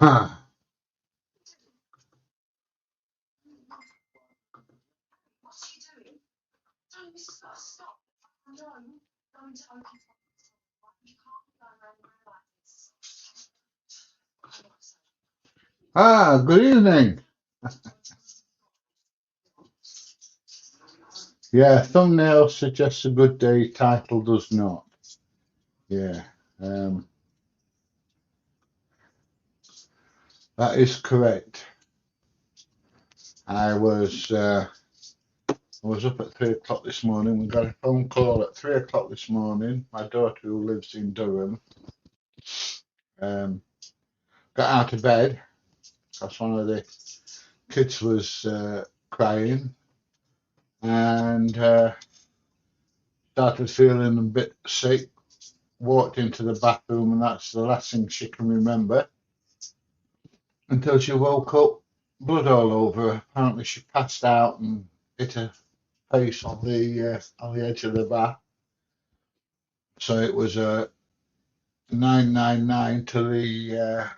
Ah, good evening. Yeah, thumbnail suggests a good day, title does not. Yeah, um, that is correct. I was up at 3 o'clock this morning. We got a phone call at 3 o'clock this morning. My daughter, who lives in Durham, um, got out of bed because one of the kids was crying and started feeling a bit sick. Walked into the bathroom, and that's the last thing she can remember until she woke up, blood all over her. Apparently, she passed out and hit her face on the edge of the bath. So it was a 999 to the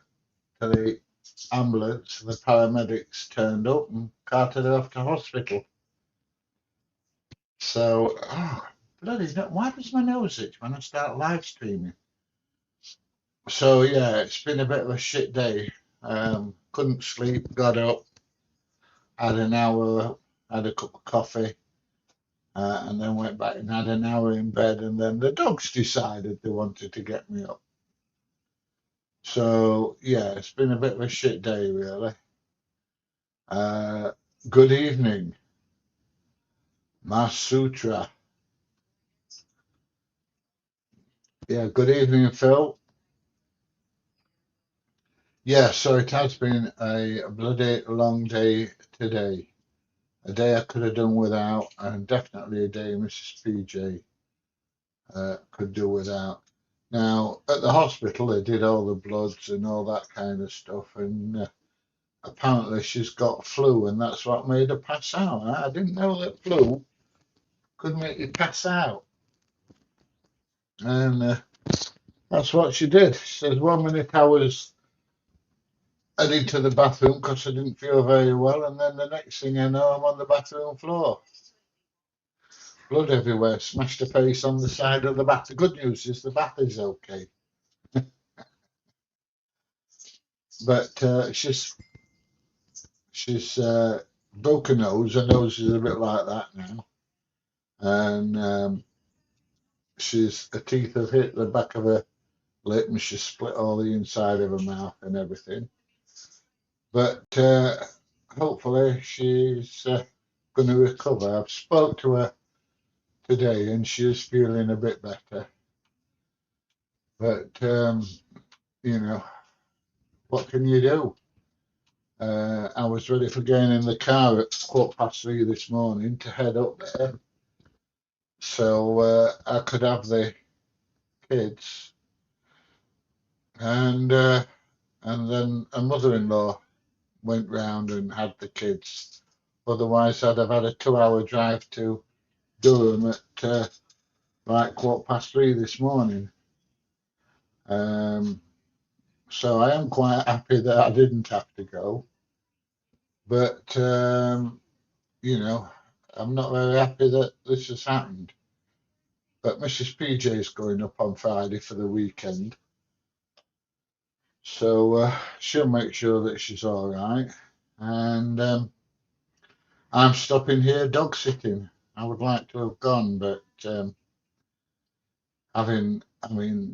ambulance. The paramedics turned up and carted her off to hospital. So, bloody, why does my nose itch when I start live streaming? So yeah, it's been a bit of a shit day. Couldn't sleep, got up, had an hour, had a cup of coffee, and then went back and had an hour in bed. And then the dogs decided they wanted to get me up. So yeah, it's been a bit of a shit day, really. Uh, Good evening, Masutra. Yeah, good evening, Phil. Yeah, so it has been a bloody long day today. A day I could have done without, and definitely a day Mrs. PJ could do without. Now, at the hospital, they did all the bloods and all that kind of stuff, and apparently she's got flu, and that's what made her pass out. I didn't know that flu could make you pass out, and that's what she did. She says, 1 minute I was heading to the bathroom because I didn't feel very well, and then the next thing I know, I'm on the bathroom floor. Blood everywhere, smashed her face on the side of the bath. The good news is the bath is okay, but she's broken nose. Her nose is a bit like that now, and her teeth have hit the back of her lip, and she's split all the inside of her mouth and everything. But hopefully she's going to recover. I've spoke to her today, and she's feeling a bit better. But you know, what can you do? I was ready for getting in the car at 3:15 this morning to head up there, so I could have the kids, and then a mother-in-law went round and had the kids. Otherwise, I'd have had a 2-hour drive to Durham at like 3:15 this morning. Um, so I am quite happy that I didn't have to go, but I'm not very happy that this has happened. But Mrs. PJ is going up on Friday for the weekend, so she'll make sure that she's all right. And I'm stopping here dog sitting. I would like to have gone, but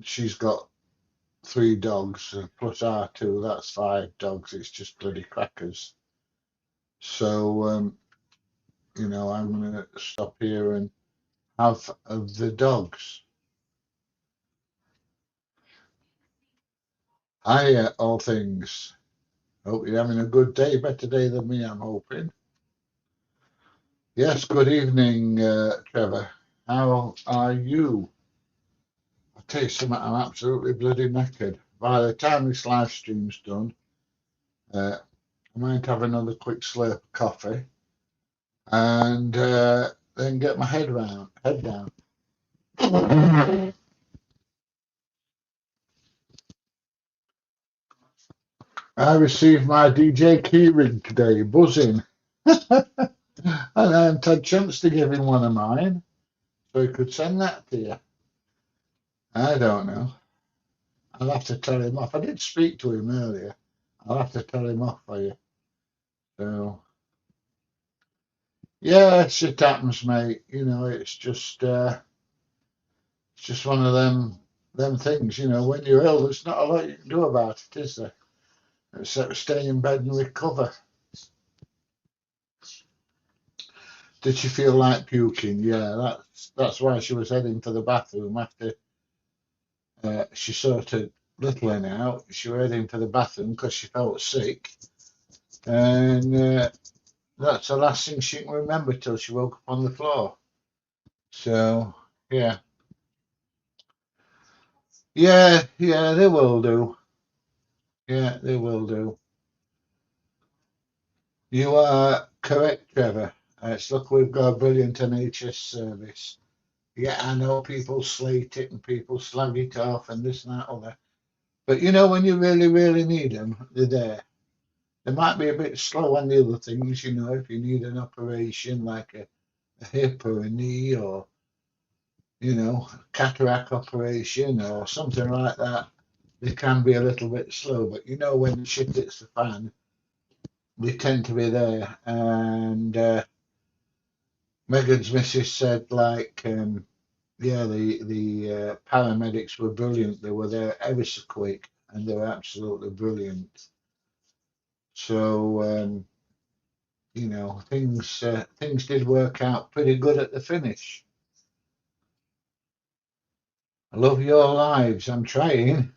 she's got 3 dogs plus our 2. That's 5 dogs. It's just bloody crackers. So I'm going to stop here and have the dogs. Hiya, all things. Hope you're having a good day, better day than me, I'm hoping. Yes, good evening, Trevor. How are you? I'll tell you something, I'm absolutely bloody knackered. By the time this live stream's done, I might have another quick slurp of coffee and then get my head down. I received my DJ keyring today, buzzing. And I hadn't had a chance to give him one of mine, so he could send that to you. I don't know. I'll have to tell him off. I did speak to him earlier. I'll have to tell him off for you. So, yeah, shit happens, mate. You know, it's just one of them things. You know, when you're ill, there's not a lot you can do about it, is there? Except stay in bed and recover. Did she feel like puking? Yeah, that's why she was heading for the bathroom after she sorted little in out. She was heading for the bathroom because she felt sick, and that's the last thing she can remember till she woke up on the floor. So yeah, yeah, they will do. Yeah, they will do. You are correct, Trevor. It's look, we've got a brilliant NHS service. Yeah, I know people slate it and people slag it off and this and that other. But you know, when you really, really need them, they're there. They might be a bit slow on the other things, you know, if you need an operation like a hip or a knee or, you know, cataract operation or something like that. They can be a little bit slow, but you know, when shit hits the fan, they tend to be there. And Megan's missus said, like, yeah, the paramedics were brilliant. They were there ever so quick, and they were absolutely brilliant. So, you know, things did work out pretty good at the finish. I love your lives. I'm trying.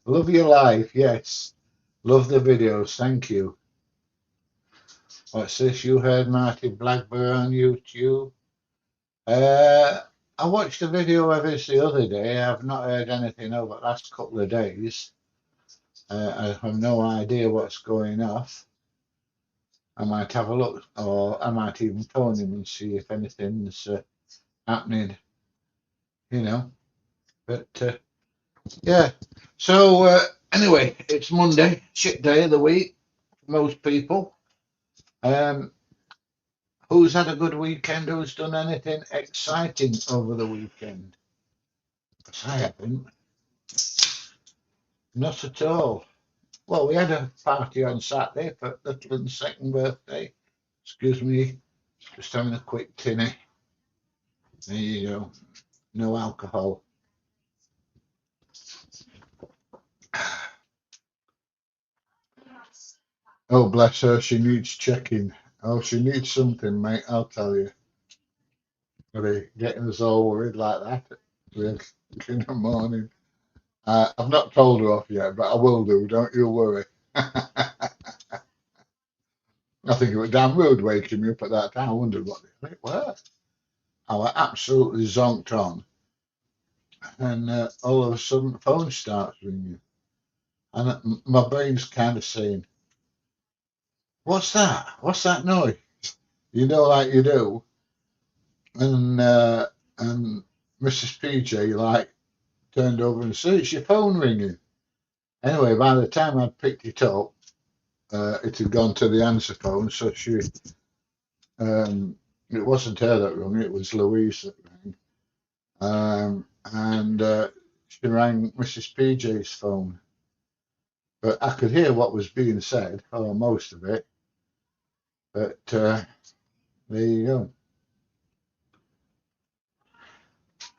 Love your life. Yes. Love the videos. Thank you. What's this? You heard Marty Blackburn on YouTube? Uh, I watched a video of this the other day. I've not heard anything over the last couple of days. I have no idea what's going off. I might have a look, or I might even phone him and see if anything's happening, you know. But yeah. So anyway, it's Monday, shit day of the week for most people. Um, who's had a good weekend? Who's done anything exciting over the weekend? 'Cause I haven't. Not at all. Well, we had a party on Saturday for Littleton's second birthday. Excuse me, just having a quick tinny. There you go. No alcohol. Oh, bless her. She needs checking. Oh, she needs something, mate. I'll tell you. Really getting us all worried like that really in the morning. I've not told her off yet, but I will do. Don't you worry. I think it was damn rude waking me up at that time. I wondered what the hell it were. I was absolutely zonked on, and all of a sudden the phone starts ringing, and my brain's kind of saying, "What's that? What's that noise?" You know, like you do, and Mrs. PJ like turned over and said, "It's your phone ringing." Anyway, by the time I'd picked it up, it had gone to the answer phone, so it wasn't her that rang, it was Louise that rang. And she rang Mrs. PJ's phone. But I could hear what was being said, or most of it. But there you go.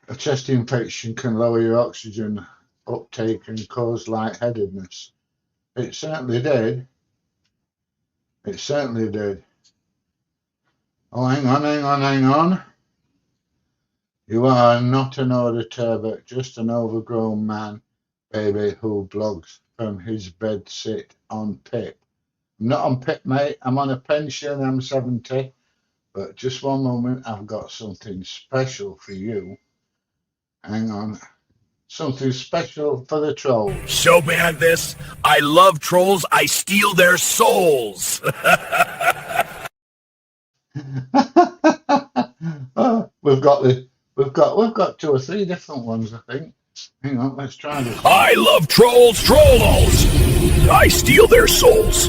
A chest infection can lower your oxygen uptake and cause lightheadedness. It certainly did. It certainly did. Oh, hang on, hang on, hang on. You are not an auditor, but just an overgrown man, baby, who blogs from his bed sit on PIP. I'm not on PIP, mate. I'm on a pension. I'm 70. But just one moment. I've got something special for you. Hang on. Something special for the trolls. So bad this, I love trolls, I steal their souls. Oh, we've got two or three different ones, I think. Hang on, let's try this. I love trolls. I steal their souls.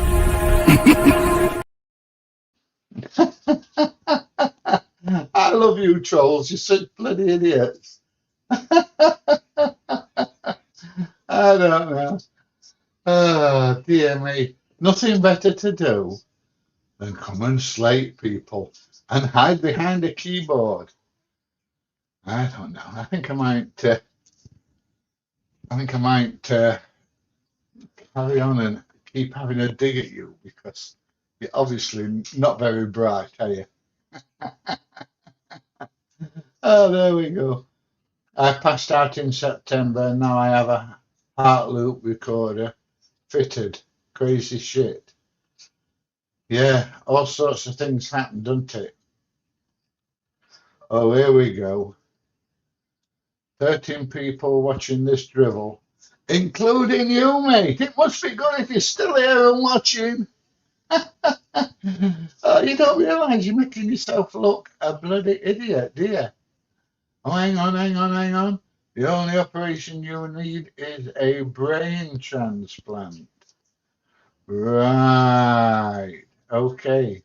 I love you, trolls. You're such bloody idiots. I don't know. Oh, dear me. Nothing better to do than come and slate people and hide behind a keyboard. I don't know. I think I might. Carry on and keep having a dig at you because you're obviously not very bright, are you? Oh, there we go. I passed out in September and now I have a heart loop recorder fitted. Crazy shit. Yeah, all sorts of things happen, don't it? Oh, here we go. 13 people watching this drivel, including you, mate. It must be good if you're still here and watching. Oh, you don't realise you're making yourself look a bloody idiot, do you? Oh, hang on. The only operation you need is a brain transplant. Right. Okay.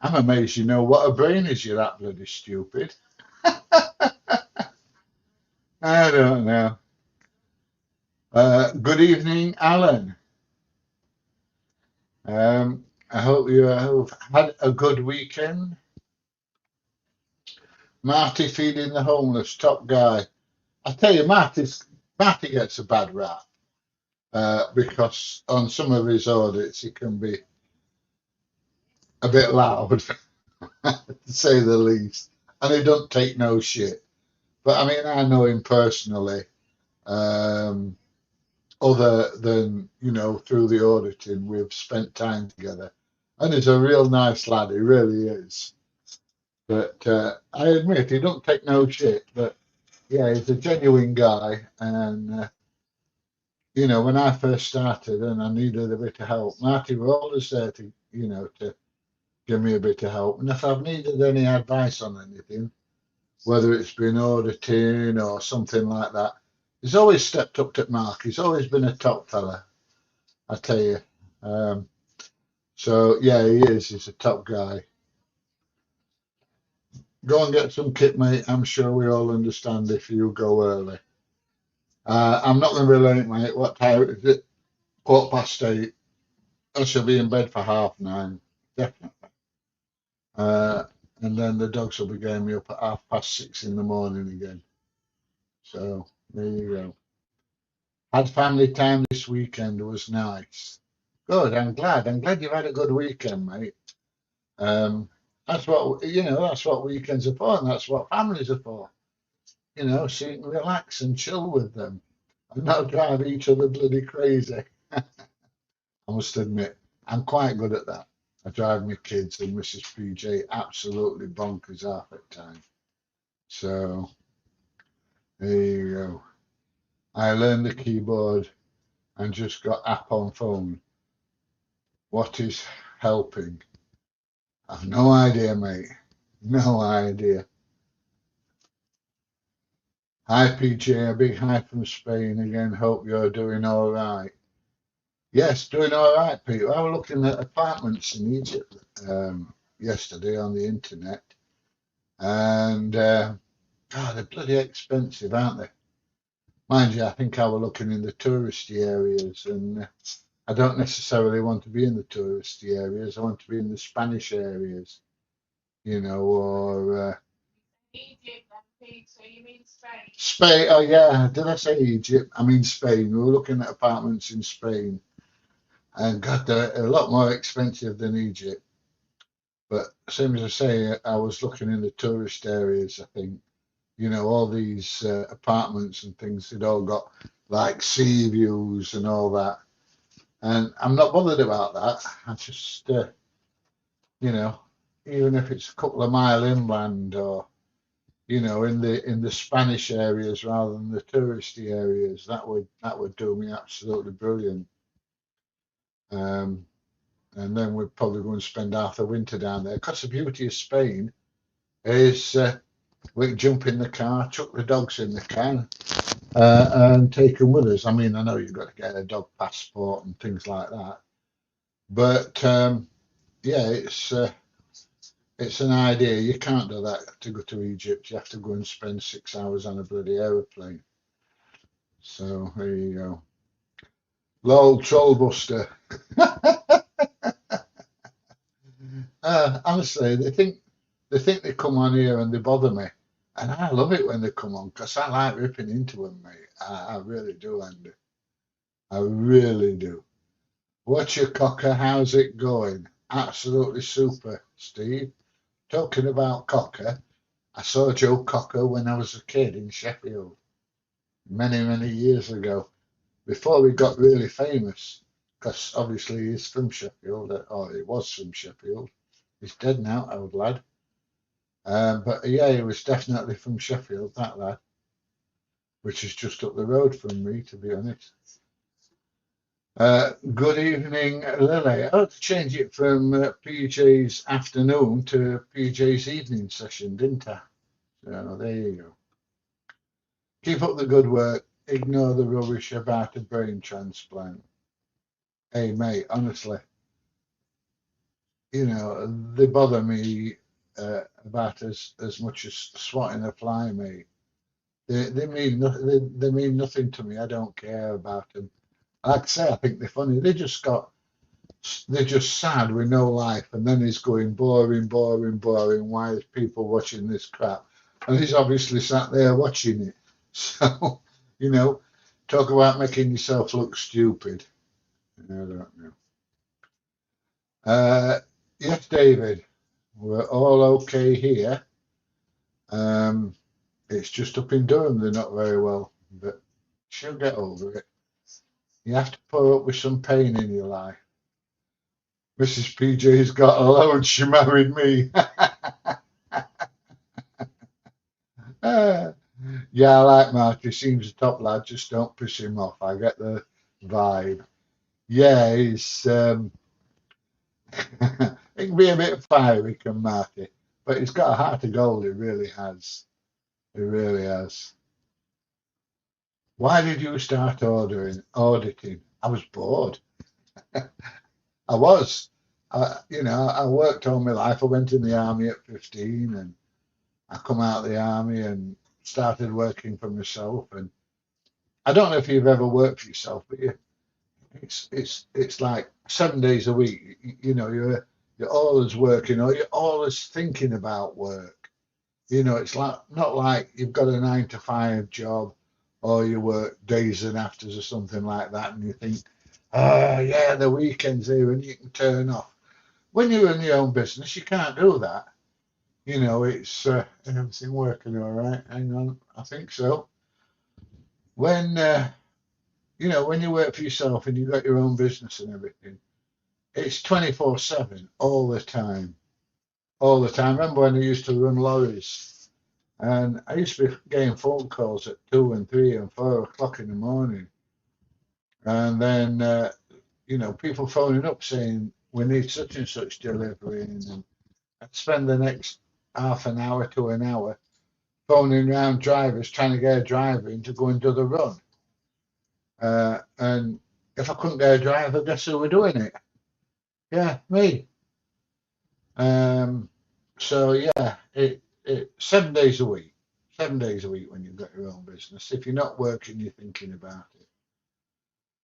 I'm amazed you know what a brain is. You're that bloody stupid. I don't know. Good evening, Alan. I hope you have had a good weekend. Marty feeding the homeless, top guy. I tell you, Marty gets a bad rap because on some of his audits he can be a bit loud, to say the least, and he don't take no shit. But I mean, I know him personally, um, other than through the auditing, we've spent time together, and he's a real nice lad. He really is. But I admit he don't take no shit. But yeah, he's a genuine guy, and when I first started and I needed a bit of help, Marty was always there to give me a bit of help. And if I've needed any advice on anything, whether it's been auditing or something like that, he's always stepped up to Mark. He's always been a top fella, I tell you. Um, so yeah, he is. He's a top guy. Go and get some kit, mate. I'm sure we all understand if you go early. I'm not going to be late, mate. What time is it? 8:15. I shall be in bed for 9:30, definitely. Uh, and then the dogs will be getting me up at 6:30 in the morning again. So there you go. Had family time this weekend. It was nice. Good. I'm glad. I'm glad you've had a good weekend, mate. Um, that's what That's what weekends are for, and that's what families are for. So you can relax and chill with them, and not drive each other bloody crazy. I must admit, I'm quite good at that. I drive my kids and Mrs. PJ absolutely bonkers half at time. So there you go. I learned the keyboard and just got app on phone. What is helping? I've no idea, mate. No idea. Hi, PJ. A big hi from Spain again. Hope you're doing all right. Yes, doing all right, Peter. I was looking at apartments in Egypt yesterday on the internet, and God, they're bloody expensive, aren't they? Mind you, I think I was looking in the touristy areas, and I don't necessarily want to be in the touristy areas. I want to be in the Spanish areas, or Spain. Oh yeah, did I say Egypt? I mean Spain. We were looking at apartments in Spain, and God, they're a lot more expensive than Egypt. But same as I say, I was looking in the tourist areas. I think all these apartments and things. They'd all got like sea views and all that, and I'm not bothered about that. I just you know, even if it's a couple of mile inland or in the Spanish areas rather than the touristy areas, that would do me absolutely brilliant. Um, and then we'd probably go and spend half the winter down there. Because the beauty of Spain is we could jump in the car, chuck the dogs in the car, and take them with us. I mean, I know you've got to get a dog passport and things like that, but yeah, it's an idea. You can't do that to go to Egypt. You have to go and spend 6 hours on a bloody aeroplane. So there you go. Lol, Trollbuster. Honestly, they think they come on here and they bother me, and I love it when they come on because I like ripping into them, mate. I really do, Andy. I really do. What's your cocker? How's it going? Absolutely super, Steve. Talking about cocker, I saw Joe Cocker when I was a kid in Sheffield many, many years ago, before he got really famous, because obviously he's from Sheffield, or he was from Sheffield. He's dead now, old lad. But yeah, he was definitely from Sheffield, that lad, which is just up the road from me, to be honest. Good evening, Lily. I had to change it from PJ's afternoon to PJ's evening session, didn't I? So there you go. Keep up the good work. Ignore the rubbish about a brain transplant. Hey, mate, honestly, they bother me about as much as swatting a fly, mate. They mean they mean nothing to me. I don't care about them. Like I say, I think they're funny. They're just sad with no life, and then he's going boring, boring, boring. Why is people watching this crap? And he's obviously sat there watching it. So, you know, talk about making yourself look stupid. I don't know. Uh, yes, David, we're all okay here. Um, it's just up in Durham, they're not very well, but she'll get over it. You have to put up with some pain in your life. Mrs. PJ's got a load, she married me. Yeah, I like Mark. He seems a top lad. Just don't piss him off. I get the vibe. Yeah, he's he can be a bit fiery, can Marty, but he's got a heart of gold. He really has. He really has. Why did you start auditing? I was bored. I was. I worked all my life. I went in the army at 15, and I come out of the army and started working for myself. And I don't know if you've ever worked for yourself, but it's like 7 days a week. You're always working, or you're always thinking about work. It's like not like you've got a 9 to 5 job, or you work days and afters or something like that, and you think, oh yeah, the weekend's here and you can turn off. When you're in your own business, you can't do that. It's everything working all right. Hang on, I think so. When when you work for yourself and you've got your own business and everything, it's 24/7 all the time, all the time. I remember when I used to run lorries, and I used to be getting phone calls at 2 and 3 and 4 o'clock in the morning, and then people phoning up saying we need such and such delivery, and I'd spend the next half an hour to an hour phoning around drivers trying to get a driver in to go and do the run. And if I couldn't get a driver, guess who were doing it? Yeah, me. Um, so yeah, it 7 days a week, 7 days a week when you've got your own business. If you're not working, you're thinking about it.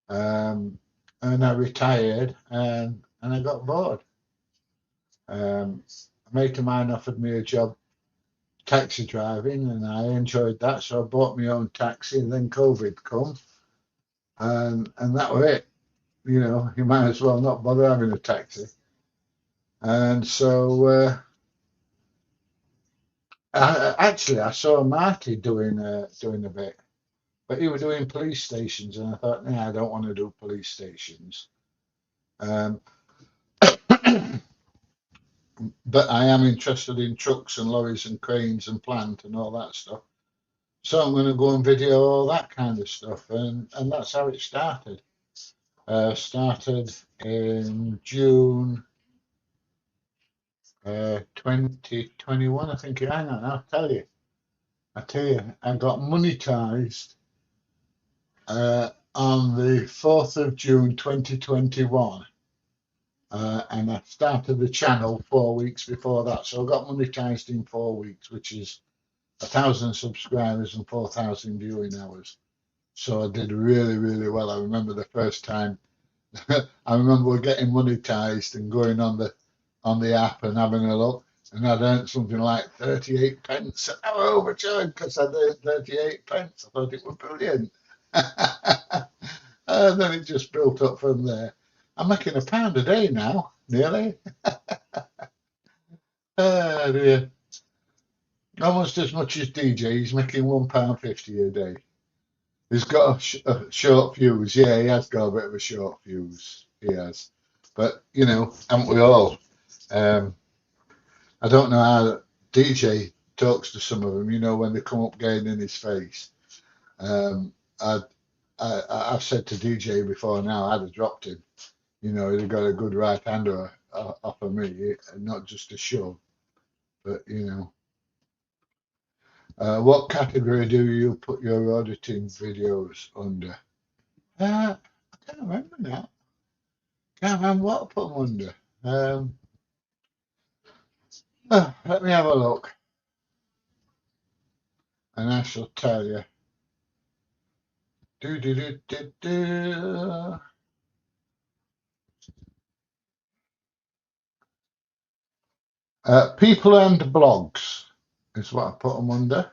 And I retired and I got bored. A mate of mine offered me a job taxi driving, and I enjoyed that, so I bought my own taxi. And then COVID come, and that was it. You might as well not bother having a taxi. And so I saw Marty doing a bit, but he was doing police stations, and I thought, nah, I don't want to do police stations. Um, but I am interested in trucks and lorries and cranes and plant and all that stuff. So I'm going to go and video all that kind of stuff, and that's how it started. Started in June 2021, I think. Hang on, I'll tell you. I tell you, I got monetized on the 4th of June 2021. And I started the channel 4 weeks before that. So I got monetized in 4 weeks, which is 1,000 subscribers and 4,000 viewing hours. So I did really, really well. I remember the first time. I remember getting monetized and going on the app and having a look, and I'd earned something like 38 pence. And I was overjoyed because I'd earned 38 pence. I thought it was brilliant. And then it just built up from there. I'm making £1 a day now, nearly. Dear. Almost as much as DJ. He's making £1.50 a day. He's got a short fuse. Yeah, he has got a bit of a short fuse. He has. But, you know, haven't we all? Um, I don't know how DJ talks to some of them, you know, when they come up getting in his face. Um, I, I've said to DJ before now, I'd have dropped him. You know, he'd have got a good right hander off of me, not just a shove. But, you know, what category do you put your auditing videos under? I can't remember now. Can't remember what I put them under. Let me have a look, and I shall tell you. Do do do do do. People and blogs is what I put them under.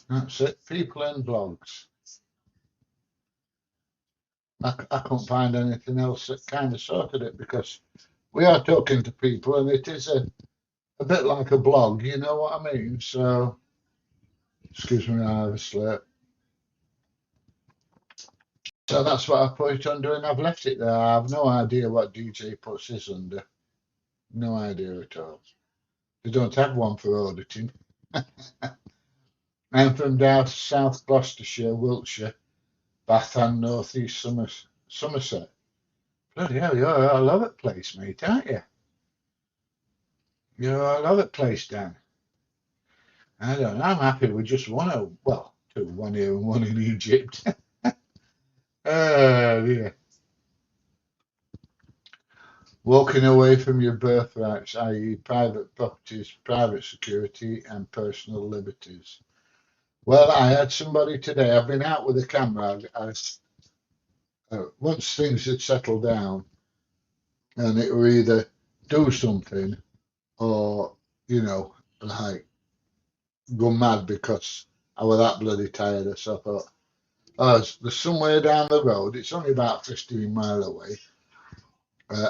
That's it. People and blogs. I couldn't find anything else that kind of sorted it because we are talking to people, and it is a bit like a blog. You know what I mean? So, excuse me, I have a slip. So that's what I put it under, and I've left it there. I have no idea what DJ puts his under. No idea at all. They don't have one for auditing. I'm from down to South Gloucestershire, Wiltshire, Bath and North East Somerset. Bloody hell, you're all over the place, mate, aren't you? You're all over the place, Dan. I don't know. I'm happy with just one. Well, two, one here and one in Egypt. Oh, dear. Walking away from your birthrights, i.e., private properties, private security, and personal liberties. Well, I had somebody today. I've been out with a camera. Once things had settled down, and it were either do something or, you know, like go mad because I was that bloody tired. So I thought, oh, there's somewhere down the road. It's only about 15 miles away.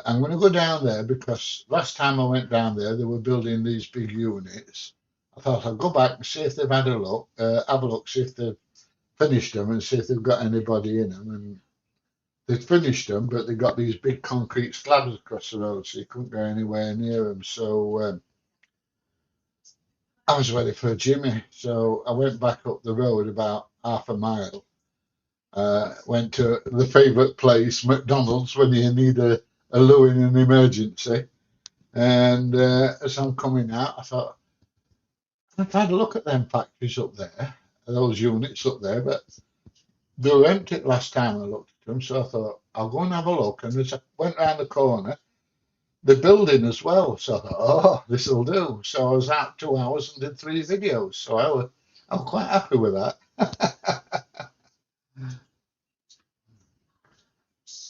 I'm going to go down there because last time I went down there, they were building these big units. I thought I'd go back and see if they've had a look, have a look, see if they've finished them and see if they've got anybody in them. And they'd finished them, but they got these big concrete slabs across the road, so you couldn't go anywhere near them. So I was ready for a Jimmy. So I went back up the road about half a mile. Went to the favourite place, McDonald's, when you need a loo in an emergency. And as I'm coming out, I thought, I've had a look at them factories up there, those units up there, but they were empty last time I looked at them. So I thought, I'll go and have a look. And as I went round the corner, they're building as well. So I thought, oh, this will do. So I was out 2 hours and did 3 videos. So I'm quite happy with that.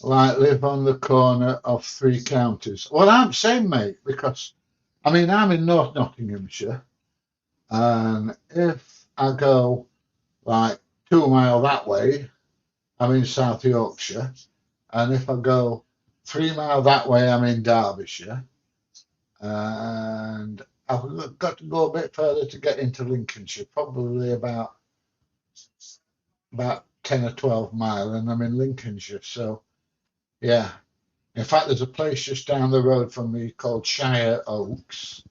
Like live on the corner of 3 counties. Well, I'm same, mate, because I mean I'm in North Nottinghamshire, and if I go like 2 mile that way, I'm in South Yorkshire, and if I go 3 mile that way, I'm in Derbyshire, and I've got to go a bit further to get into Lincolnshire, probably about 10 or 12 mile, and I'm in Lincolnshire. So yeah. In fact, there's a place just down the road from me called Shire Oaks,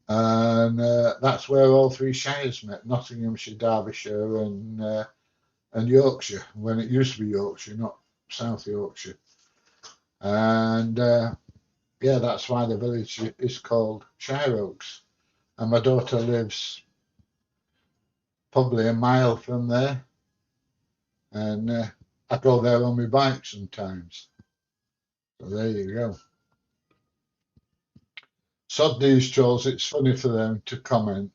and that's where all 3 shires met: Nottinghamshire, Derbyshire, and Yorkshire. When it used to be Yorkshire, not South Yorkshire. And yeah, that's why the village is called Shire Oaks. and my daughter lives probably a mile from there, and I go there on my bike sometimes. So there you go. Sod these trolls, it's funny for them to comment,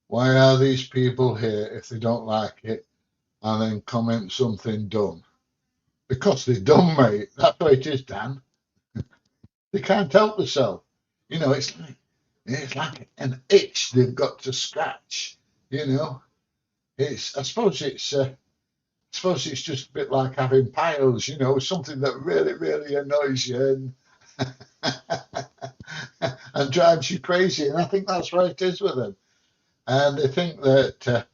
why are these people here if they don't like it, and then comment something dumb? Because they're dumb, mate. That's what it is, Dan. They can't help themselves. You know, it's like an itch they've got to scratch. You know, I suppose it's just a bit like having piles. You know, something that really, really annoys you and drives you crazy. And I think that's what it is with them. And they think that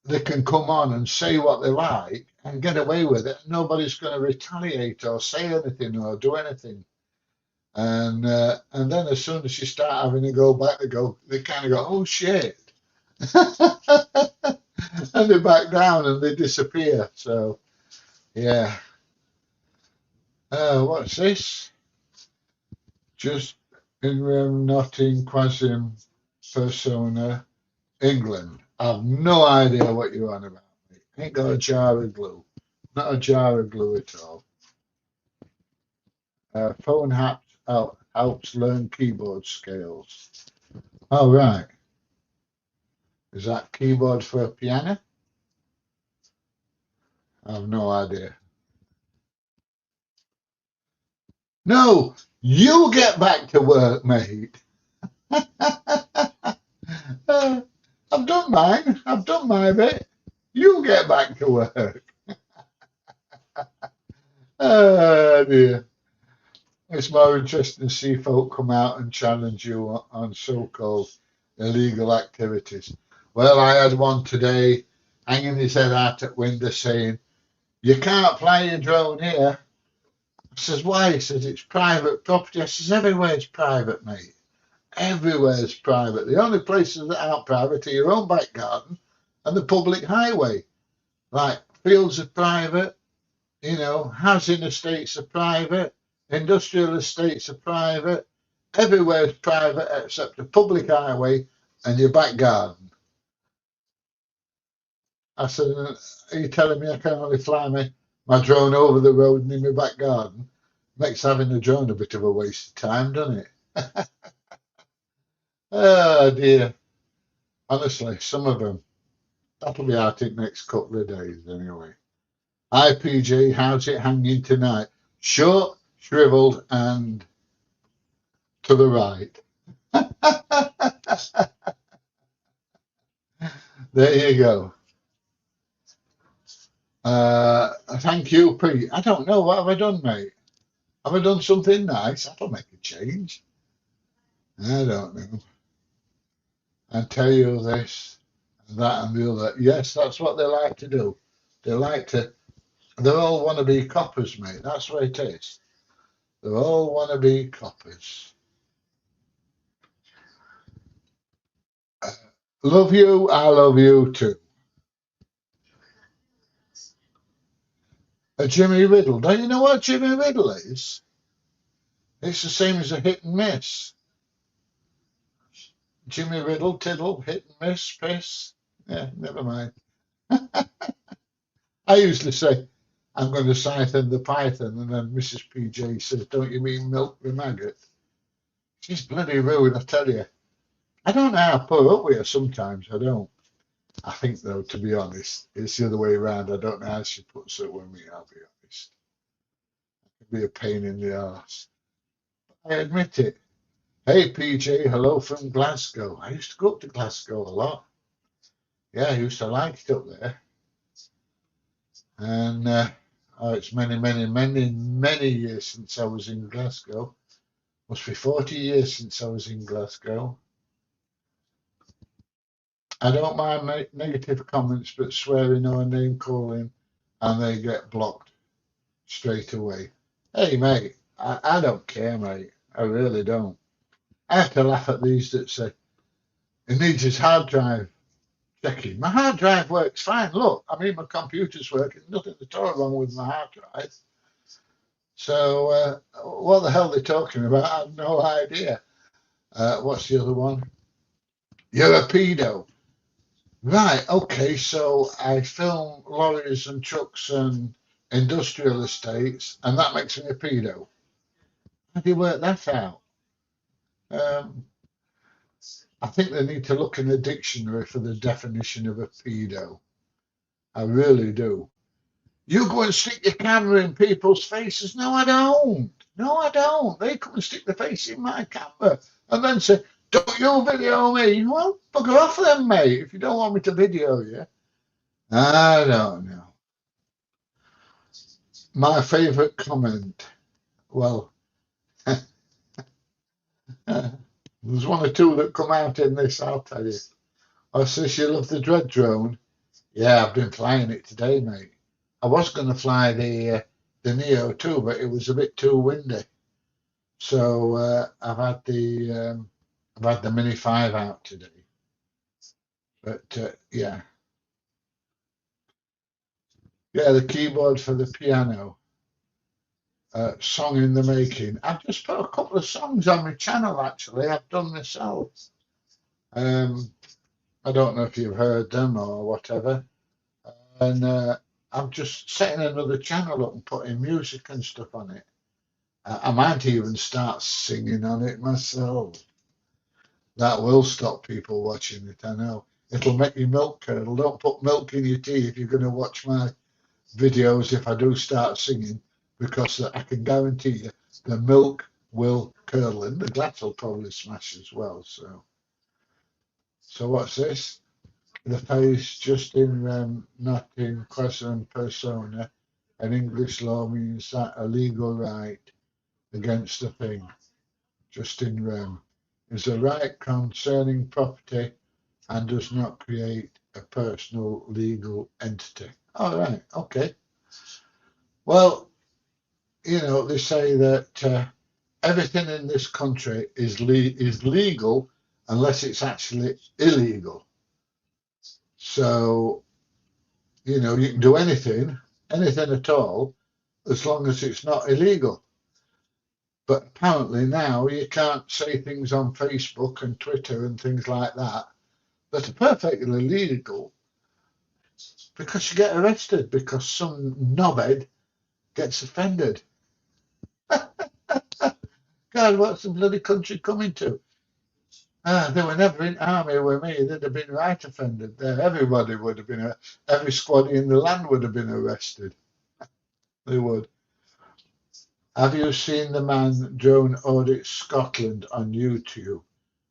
they can come on and say what they like and get away with it. Nobody's going to retaliate or say anything or do anything. And then as soon as you start having to go back, they kind of go, oh shit, and they back down and they disappear. So yeah, what's this? Just in rem, not in quasim persona, England. I've no idea what you're on about. Mate. Ain't got a jar of glue. Not a jar of glue at all. Phone helps learn keyboard scales. Oh, right. Is that keyboard for a piano? I have no idea. No, you get back to work, mate. I've done mine. I've done my bit. You get back to work. Oh, dear. It's more interesting to see folk come out and challenge you on so-called illegal activities. Well, I had one today hanging his head out at window saying, you can't fly your drone here. I says, why? He says, it's private property. I says, everywhere's private, mate. Everywhere's private. The only places that aren't private are your own back garden and the public highway. Like fields are private, you know, housing estates are private, industrial estates are private. Everywhere's private except the public highway and your back garden. I said, are you telling me I can only fly my drone over the road and in my back garden? Makes having a drone a bit of a waste of time, doesn't it? Oh dear. Honestly, some of them. That'll be out in the next couple of days anyway. Hi PG, how's it hanging tonight? Short, shriveled, and to the right. There you go. Thank you, Pete. I don't know. What have I done, mate? Have I done something nice? That'll make a change. I don't know. I tell you this, that, and the other. Yes, that's what they like to do. They like to. They all want to be coppers, mate. That's what it is. They all want to be coppers. Love you. I love you too. A Jimmy Riddle. Don't you know what Jimmy Riddle is? It's the same as a hit and miss. Jimmy Riddle, tiddle, hit and miss, piss. Yeah, never mind. I usually say, I'm going to siphon the python, and then Mrs. PJ says, don't you mean milk the maggot? She's bloody rude, I tell you. I don't know how to put up with her sometimes, I don't. I think, though, to be honest, it's the other way around. I don't know how she puts up with me, I'll be honest. It can be a pain in the arse. I admit it. Hey, PJ, hello from Glasgow. I used to go up to Glasgow a lot. Yeah, I used to like it up there. And oh, it's many, many, many, many years since I was in Glasgow. Must be 40 years since I was in Glasgow. I don't mind negative comments, but swearing or name calling, and they get blocked straight away. Hey, mate, I don't care, mate. I really don't. I have to laugh at these that say, it needs his hard drive checking. My hard drive works fine. Look, I mean, my computer's working. Nothing at all wrong with my hard drive. So, what the hell they're talking about, I have no idea. What's the other one? You're a pedo. Right, okay, so I film lorries and trucks and industrial estates, and that makes me a pedo. How do you work that out? Um, I think they need to look in the dictionary for the definition of a pedo. I really do. You go and stick your camera in people's faces. No, I don't. No, I don't. They come and stick their face in my camera and then say, don't you video me. Well, bugger off then, mate, if you don't want me to video you. I don't know. My favourite comment. Well, there's one or two that come out in this, I'll tell you. I says, you love the dread drone? Yeah, I've been flying it today, mate. I was going to fly the Neo too, but it was a bit too windy. So I've had the Mini 5 out today. But yeah, the keyboard for the piano, song in the making. I've just put a couple of songs on my channel actually. I've done myself. Um, I don't know if you've heard them or whatever. And I'm just setting another channel up and putting music and stuff on it. I might even start singing on it myself. That will stop people watching it, I know. It'll make your milk curdle. Don't put milk in your tea if you're going to watch my videos if I do start singing, because I can guarantee you the milk will curdle and the glass will probably smash as well. So what's this? The face just in not in question persona. An English law means that a legal right against a thing, just in rem, is a right concerning property and does not create a personal legal entity. All right, okay. Well, they say that everything in this country is legal unless it's actually illegal. So, you can do anything at all, as long as it's not illegal. But apparently now you can't say things on Facebook and Twitter and things like that that are perfectly legal because you get arrested because some knobhead gets offended. God, what's the bloody country coming to? They were never in army with me. They'd have been right offended there. Everybody would have been, every squad in the land would have been arrested. They would. Have you seen the man Drone Audits Scotland on YouTube?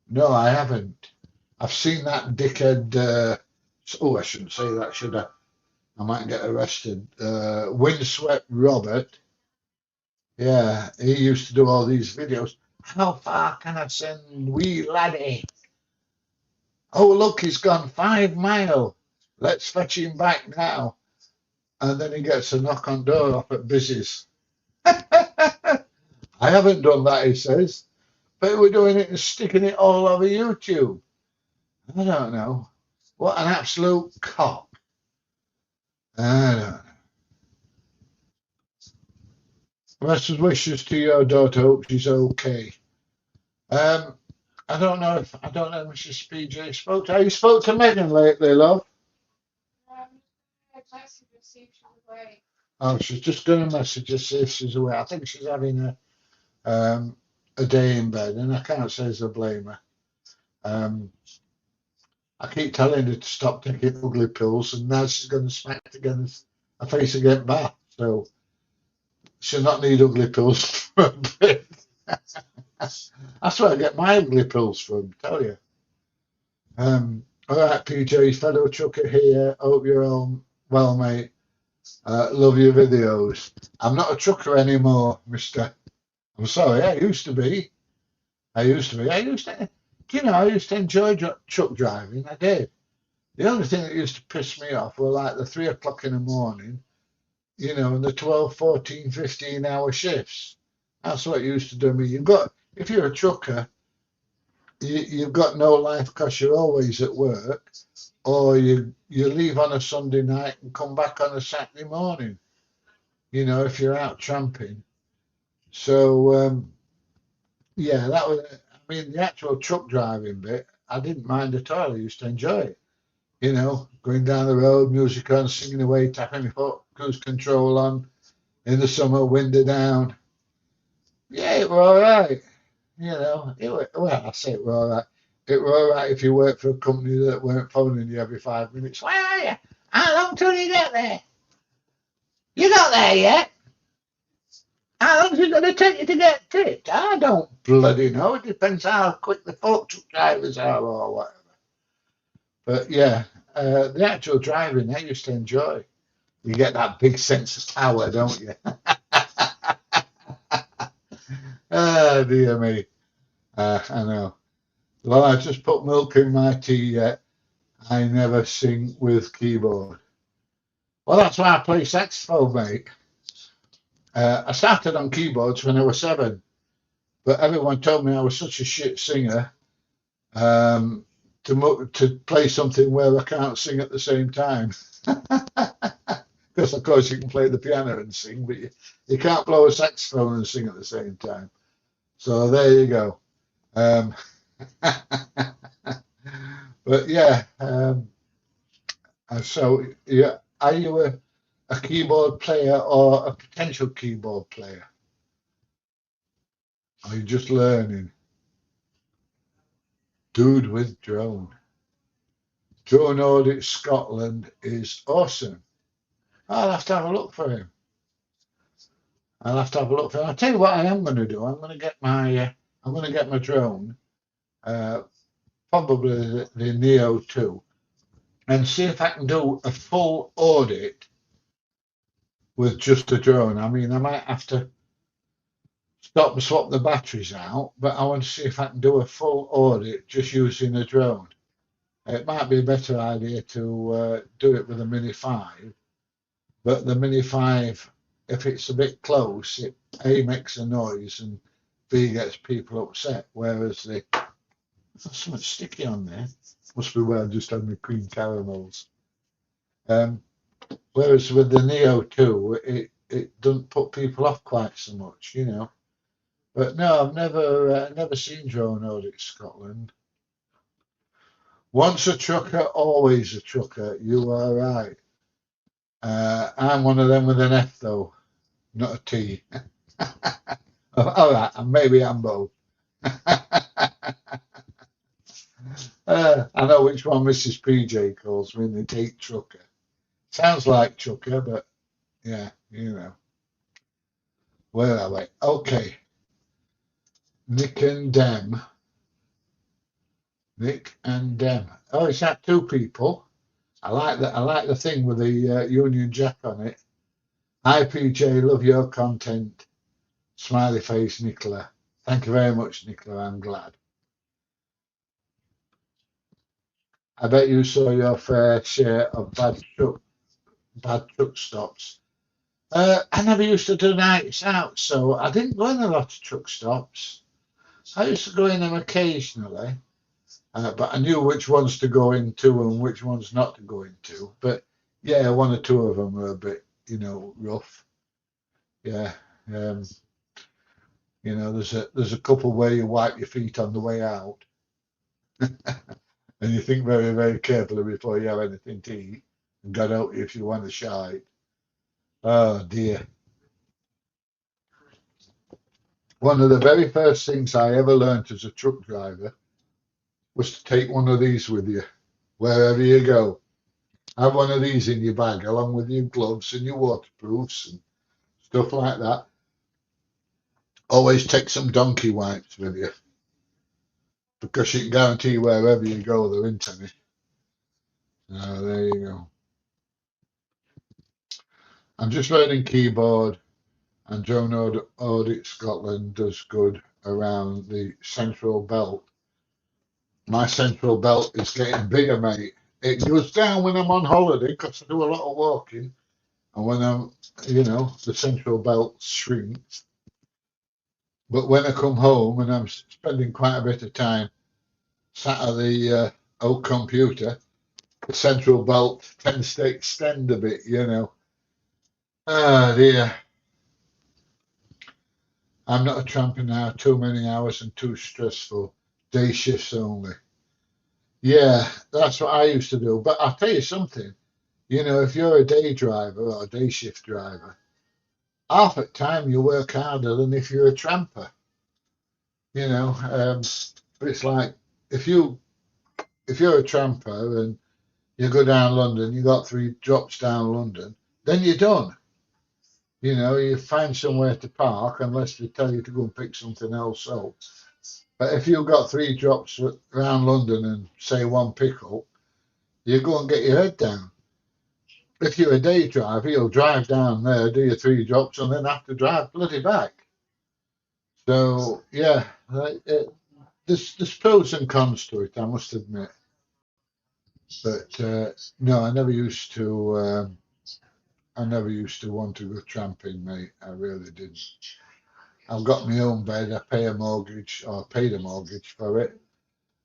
No, I haven't. I've seen that dickhead. I shouldn't say that, should I? I might get arrested. Windswept Robert. Yeah, he used to do all these videos. How far can I send wee laddie? Oh, look, he's gone 5 mile. Let's fetch him back now. And then he gets a knock on door off at Busy's. I haven't done that, he says. But we're doing it and sticking it all over YouTube. I don't know. What an absolute cock. I don't know. Best wishes to your daughter. Hope she's okay. Um, I don't know if Mrs. PJ spoke to. Have you spoke to Megan lately, love? Oh, she's just going to message us see if she's away. I think she's having a day in bed, and I can't say as I blame her. I keep telling her to stop taking ugly pills, and now she's going to smack against her face again back. So she'll not need ugly pills for a bit. That's where I get my ugly pills from, tell you. All right, PJ, fellow trucker here. Hope you're all well, mate. Love your videos. I'm not a trucker anymore, mister. I'm sorry, I used to be. I used to be. I used to enjoy truck driving. I did. The only thing that used to piss me off were like the 3 o'clock in the morning, and the 12, 14, 15 hour shifts. That's what used to do me. If you're a trucker, you've got no life because you're always at work, or you leave on a Sunday night and come back on a Saturday morning, if you're out tramping. So, yeah, that was, mean, the actual truck driving bit, I didn't mind at all. I used to enjoy it. Going down the road, music on, singing away, tapping my foot, cruise control on. In the summer, window down. Yeah, it were all right. Well, I say it were all right. It were all right if you worked for a company that weren't phoning you every 5 minutes. Where are you? How long till you get there? You got there yet? How long's it going to take you to get fit? I don't bloody know. It depends how quick the folk truck drivers are or whatever. But yeah, the actual driving I used to enjoy. You get that big sense of power, don't you? Ah, dear me. I know. Well, I just put milk in my tea yet. I never sing with keyboard. Well, that's why I play saxophone, mate. I started on keyboards when I was 7, but everyone told me I was such a shit singer to play something where I can't sing at the same time. Because, of course, you can play the piano and sing, but you can't blow a saxophone and sing at the same time. So there you go. Um, but yeah, so yeah, are you a keyboard player or a potential keyboard player? Are you just learning? Dude with drone. Drone Audit Scotland is awesome. I'll have to have a look for him. I'll have to have a look for him. I'll tell you what I am going to do. I'm going to get my drone, uh, probably the Neo 2, and see if I can do a full audit with just a drone. I mean, I might have to stop and swap the batteries out, but I want to see if I can do a full audit just using a drone. It might be a better idea to do it with a Mini 5, but the Mini 5, if it's a bit close, it A makes a noise and B gets people upset, whereas there's something sticky on there. Must be where I just had my cream caramels. Whereas with the Neo 2, it doesn't put people off quite so much, But no, I've never seen Drone Audit Scotland. Once a trucker, always a trucker. You are right. I'm one of them with an F though, not a T. All right, and maybe I'm both. I know which one Mrs. PJ calls me, the date trucker. Sounds like trucker, but yeah, Where are we? Okay, Nick and Dem. Nick and Dem. Oh, it's that two people. I like that. I like the thing with the Union Jack on it. Hi, PJ. Love your content. Smiley face, Nicola. Thank you very much, Nicola. I'm glad. I bet you saw your fair share of bad truck stops. I never used to do nights out, so I didn't go in a lot of truck stops. I used to go in them occasionally, but I knew which ones to go into and which ones not to go into. But yeah, one or two of them were a bit, rough. Yeah, there's a couple where you wipe your feet on the way out, and you think very, very carefully before you have anything to eat. And God help you if you want to shite. Oh dear. One of the very first things I ever learned as a truck driver was to take one of these with you wherever you go. Have one of these in your bag along with your gloves and your waterproofs and stuff like that. Always take some donkey wipes with you because you can guarantee wherever you go there isn't any. There you go. I'm just learning keyboard, and Drone Audit Scotland does good around the central belt. My central belt is getting bigger, mate. It goes down when I'm on holiday because I do a lot of walking, and when I'm, the central belt shrinks. But when I come home and I'm spending quite a bit of time sat at the old computer, the central belt tends to extend a bit. Ah, dear. I'm not a tramper now, too many hours and too stressful. day shifts only. Yeah, that's what I used to do. But I'll tell you something, if you're a day driver or a day shift driver, half the time you work harder than if you're a tramper. It's like if you if you're a tramper and you go down London, you got 3 drops down London, then you're done. You find somewhere to park unless they tell you to go and pick something else up. But if you've got 3 drops around London and say one pickup, you go and get your head down. If you're a day driver, you'll drive down there, do your 3 drops, and then have to drive bloody back. So yeah, there's pros and cons to it, I must admit. But no, I never used to. I never used to want to go tramping, mate. I really didn't. I've got my own bed. I pay a mortgage, or paid a mortgage for it,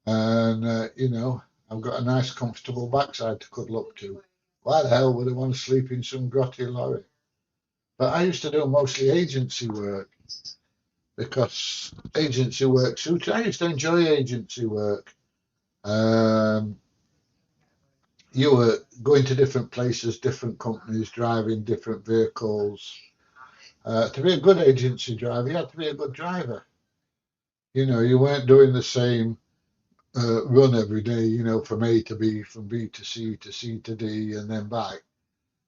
and I've got a nice, comfortable backside to cuddle up to. Why the hell would I want to sleep in some grotty lorry? But I used to do mostly agency work because agency work suited. I used to enjoy agency work. Um, you were going to different places, different companies, driving different vehicles. To be a good agency driver, you had to be a good driver. You weren't doing the same run every day, from A to B, from B to C to C to D, and then back.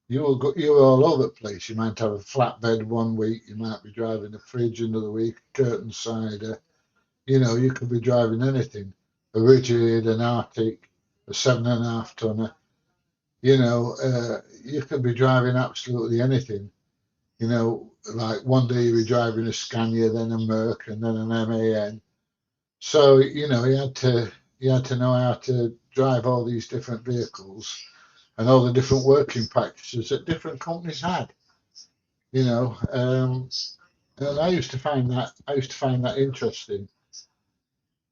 You were all over the place. You might have a flatbed one week, you might be driving a fridge another week, curtain cider. You could be driving anything, a rigid, an Arctic, a 7.5 tonner. You could be driving absolutely anything. Like one day you were driving a Scania, then a Merc, and then an MAN. So you had to know how to drive all these different vehicles and all the different working practices that different companies had. You know, um, and I used to find that interesting.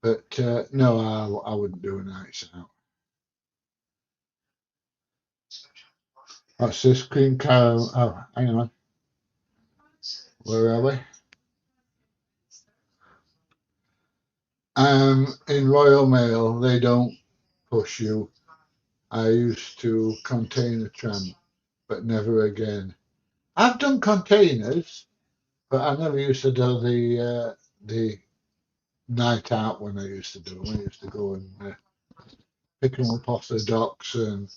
But no, I wouldn't do a nights out. What's this? Green cow. Oh, hang on. Where are we? In Royal Mail, they don't push you. I used to container tramp, but never again. I've done containers, but I never used to do the night out when I used to do them. I used to go and pick them up off the docks and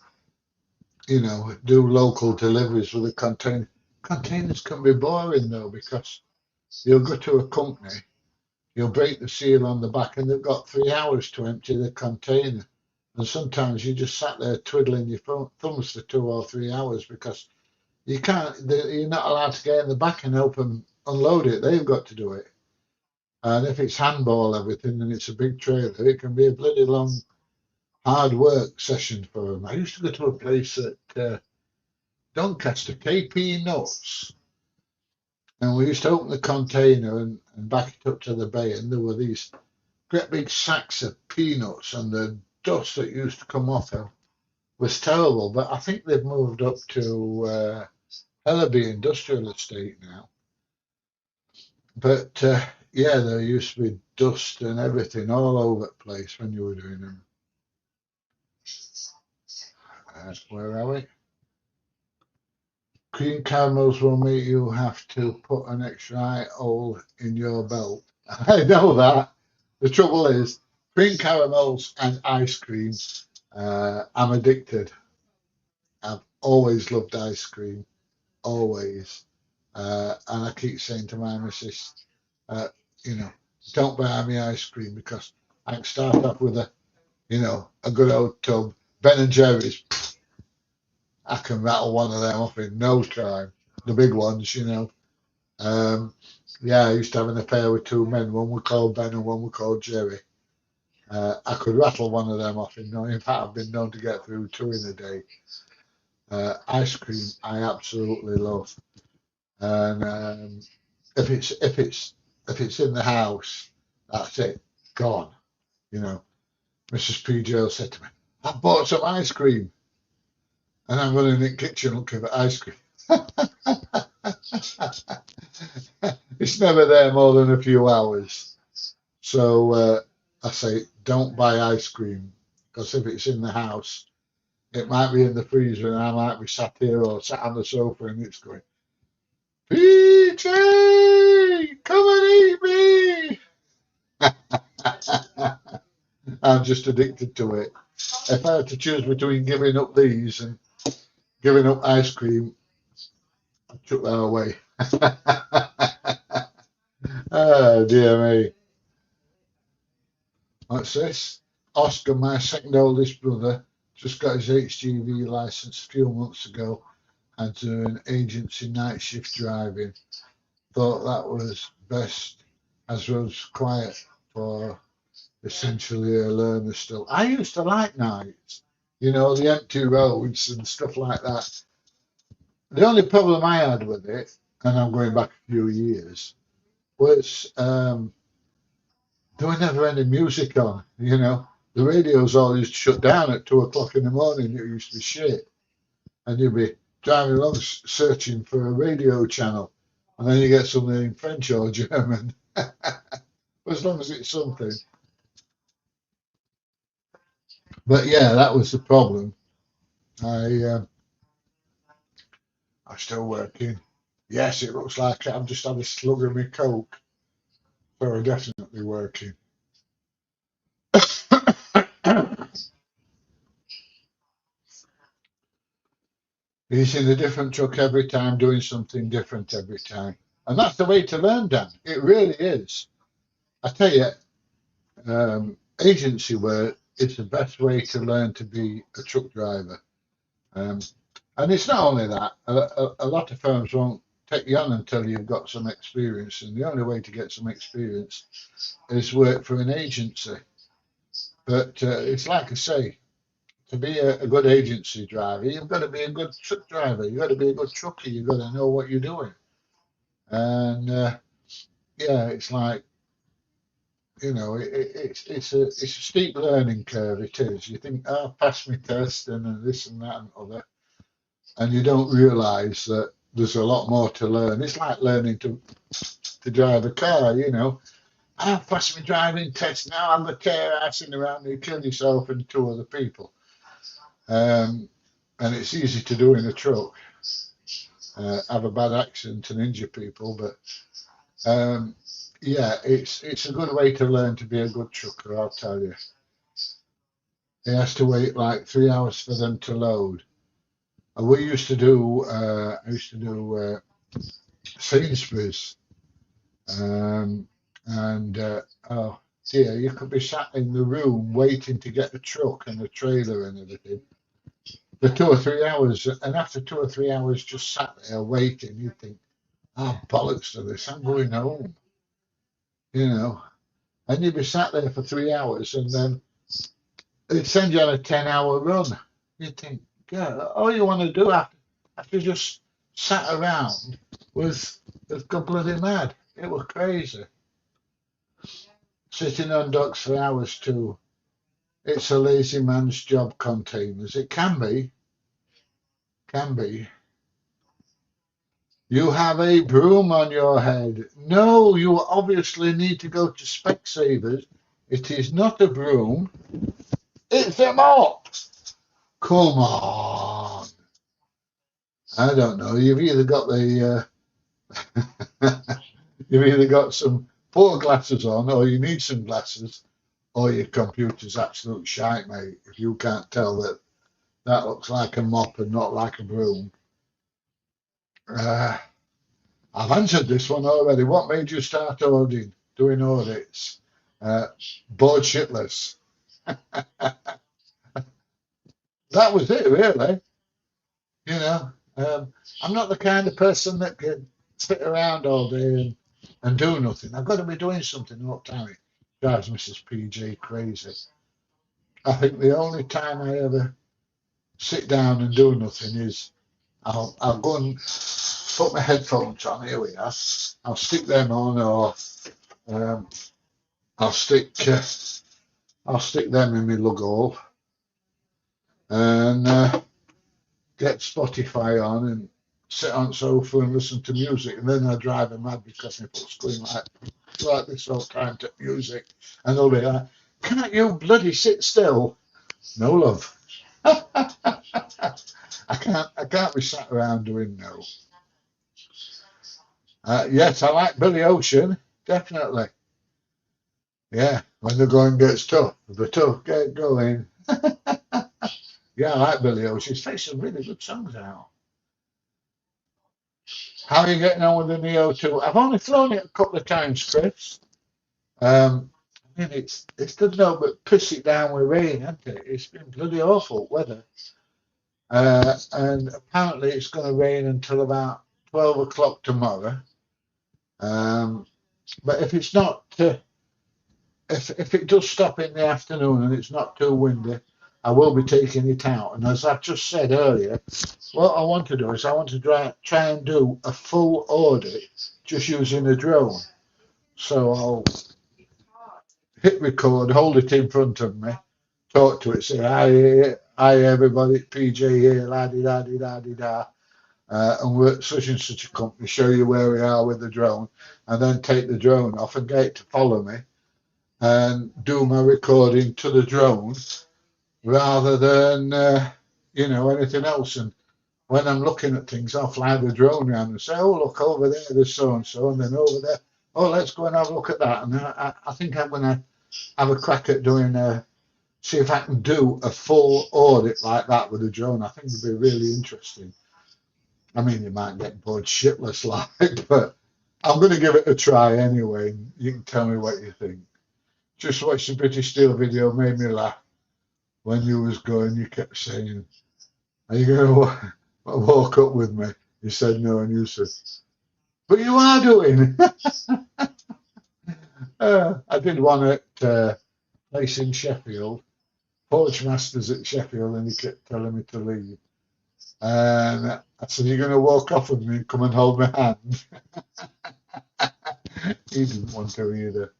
do local deliveries with a container. Containers can be boring though because you'll go to a company, you'll break the seal on the back, and they've got 3 hours to empty the container. And sometimes you just sat there twiddling your thumbs for 2 or 3 hours because you can't. You're not allowed to get in the back and help them unload it. They've got to do it. And if it's handball everything and it's a big trailer, it can be a bloody long, hard work session for them. I used to go to a place at Doncaster, KP Nuts, and we used to open the container and back it up to the bay, and there were these great big sacks of peanuts, and the dust that used to come off them was terrible. But I think they've moved up to Ellaby Industrial Estate now. But yeah, there used to be dust and everything all over the place when you were doing them. Where are we? Cream caramels will make you have to put an extra eye hole in your belt. I know that. The trouble is, cream caramels and ice cream, I'm addicted. I've always loved ice cream, always. And I keep saying to my missus, uh, you know, don't buy me ice cream because I can start off with a good old tub. Ben and Jerry's, I can rattle one of them off in no time. The big ones. Um, yeah, I used to have an affair with 2 men. One we called Ben and one we called Jerry. I could rattle one of them off in no. In fact, I've been known to get through 2 in a day. Ice cream, I absolutely love, and if it's in the house, that's it, gone. You know, Mrs. PJ said to me, "I bought some ice cream," and I'm running in the kitchen looking for ice cream. It's never there more than a few hours. So I say, don't buy ice cream, because if it's in the house, it might be in the freezer and I might be sat here or sat on the sofa and it's going, PJ, come and eat me. I'm just addicted to it. If I had to choose between giving up these and giving up ice cream, I took that away. Oh, dear me. What's this? Oscar, my second oldest brother, just got his HGV license a few months ago and doing agency night shift driving. Thought that was best as was quiet for essentially a learner still. I used to like nights, the empty roads and stuff like that. The only problem I had with it, and I'm going back a few years, was there was never any music on. The radios all used to shut down at 2 o'clock in the morning. It used to be shit. And you'd be driving along searching for a radio channel. And then you get something in French or German. As long as it's something. But yeah, that was the problem. I'm still working. Yes, it looks like I've just had a slug of my coke. So I'm definitely working. He's in a different truck every time, doing something different every time. And that's the way to learn, Dan. It really is. I tell you, agency work is the best way to learn to be a truck driver. Um, and it's not only that, a lot of firms won't take you on until you've got some experience. And the only way to get some experience is work for an agency. But it's like I say, to be a good agency driver, you've got to be a good truck driver. You've got to be a good trucker. You've got to know what you're doing. And yeah, it's like, it's a steep learning curve. It is. You think, oh, pass my test and this and that and other, and you don't realise that there's a lot more to learn. It's like learning to drive a car. I've passed my driving test. Now I'm the tear assing around you, kill yourself and two other people. And it's easy to do in a truck. Have a bad accident and injure people, but yeah, it's a good way to learn to be a good trucker, I'll tell you. He has to wait like 3 hours for them to load. We used to do, I used to do Sainsbury's, and oh dear, you could be sat in the room waiting to get the truck and the trailer and everything for 2 or 3 hours, and after 2 or 3 hours just sat there waiting, you think, oh bollocks to this, I'm going home, and you'd be sat there for 3 hours, and then it'd send you on a 10-hour run. You'd think, God, all you want to do after just sat around was go bloody mad. It was crazy. Sitting on docks for hours too. It's a lazy man's job, containers. It can be. Can be. You have a broom on your head. No, you obviously need to go to Specsavers. It is not a broom. It's a mop. Come on. I don't know. You've either got you've either got some poor glasses on, or you need some glasses, or your computer's absolute shite, mate. If you can't tell that looks like a mop and not like a broom. I've answered this one already. What made you start doing audits? Bored shitless. That was it, really. You know, I'm not the kind of person that can sit around all day and do nothing. I've got to be doing something all the time. It drives Mrs. PJ crazy. I think the only time I ever sit down and do nothing is I'll go and put my headphones on. Here we are. I'll stick them on, or um, I'll stick them in my lug hole and get Spotify on and sit on the sofa and listen to music, and then I drive her mad because my foot's going like this all time to music, and they'll be like, Can't you bloody sit still? No, love. I can't be sat around doing no. Yes, I like Billy Ocean, definitely. Yeah, when the going gets tough, the tough get going. Yeah, I like Billy Ocean. He's faced some really good songs out. How are you getting on with the Neo 2? I've only flown it a couple of times, Chris. I mean, it's done no but piss it down with rain, hasn't it? It's been bloody awful weather. And apparently it's going to rain until about 12 o'clock tomorrow. Um, but if it's not, if it does stop in the afternoon and it's not too windy, I will be taking it out. And as I just said earlier, what I want to do is I want to try and do a full audit just using a drone. So I'll hit record, hold it in front of me, talk to it, say, hi everybody, PJ here, la di da di da di da. And we're at such and such a company, show you where we are with the drone, and then take the drone off and get it to follow me and do my recording to the drone rather than, anything else. And when I'm looking at things, I'll fly the drone around and say, oh, look over there, there's so and so, and then over there, oh, let's go and have a look at that. And I think I'm going to have a crack at doing see if I can do a full audit like that with a drone. I think it'd be really interesting. I mean, you might get bored shitless like, but I'm going to give it a try anyway. And you can tell me what you think. Just watched the British Steel video, made me laugh. When you was going, you kept saying, are you going to walk up with me? You said no, and you said, but you are doing. I did one at place in Sheffield, Porch Masters at Sheffield, and he kept telling me to leave. And I said, you're going to walk off with me and come and hold my hand. He didn't want to either.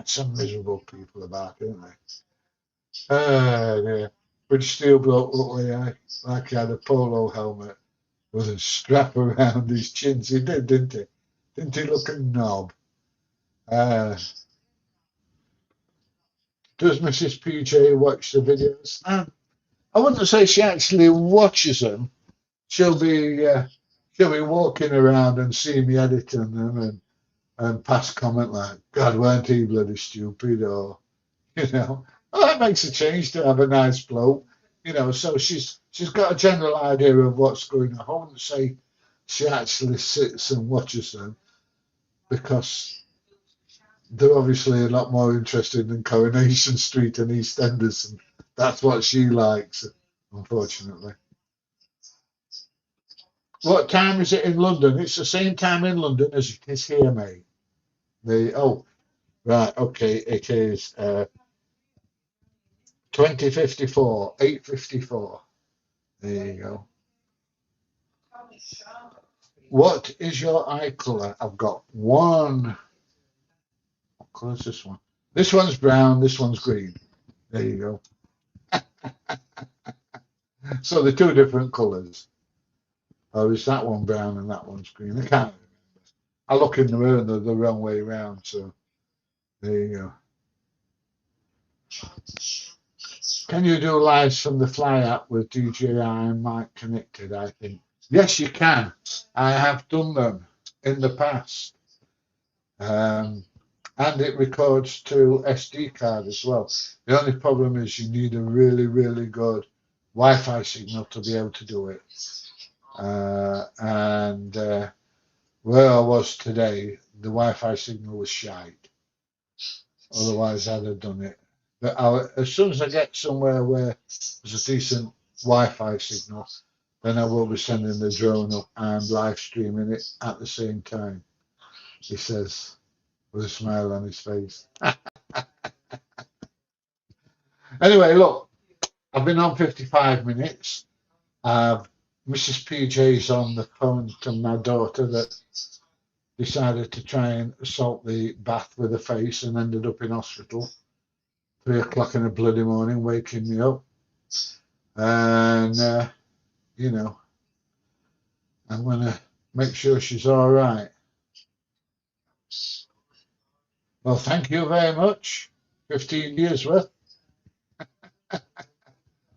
Some miserable people about, aren't they? Dear. British Steel bloke looked like he had a polo helmet with a strap around his chins. He did, didn't he? Didn't he look a knob? Uh, does Mrs. PJ watch the videos? I wouldn't say she actually watches them. She'll be walking around and see me editing them and pass comment like, God, weren't he bloody stupid? Or, well, that makes a change to have a nice bloke. So she's got a general idea of what's going on. I wouldn't say she actually sits and watches them because they're obviously a lot more interested in Coronation Street and EastEnders, and that's what she likes, unfortunately. What time is it in London? It's the same time in London as it is here, mate. Right, okay, it is 2054, 8:54. There you go. What is your eye colour? I've got one. What colour is this one? This one's brown, this one's green. There you go. So they're two different colours. Oh, is that one brown and that one's green? I can't remember. I look in the mirror and they're the wrong way around, so there you go. Can you do lives from the Fly app with DJI and mic connected, I think? Yes, you can. I have done them in the past. And it records to SD card as well. The only problem is you need a really, really good Wi-Fi signal to be able to do it. And where I was today, the Wi-Fi signal was shite. Otherwise, I'd have done it. But as soon as I get somewhere where there's a decent Wi-Fi signal, then I will be sending the drone up and live streaming it at the same time. He says, with a smile on his face. Anyway, look, I've been on 55 minutes. Mrs. PJ's on the phone to my daughter that decided to try and assault the bath with her face and ended up in hospital. 3 o'clock in the bloody morning, waking me up. And, I'm going to make sure she's all right. Well, thank you very much. 15 years worth.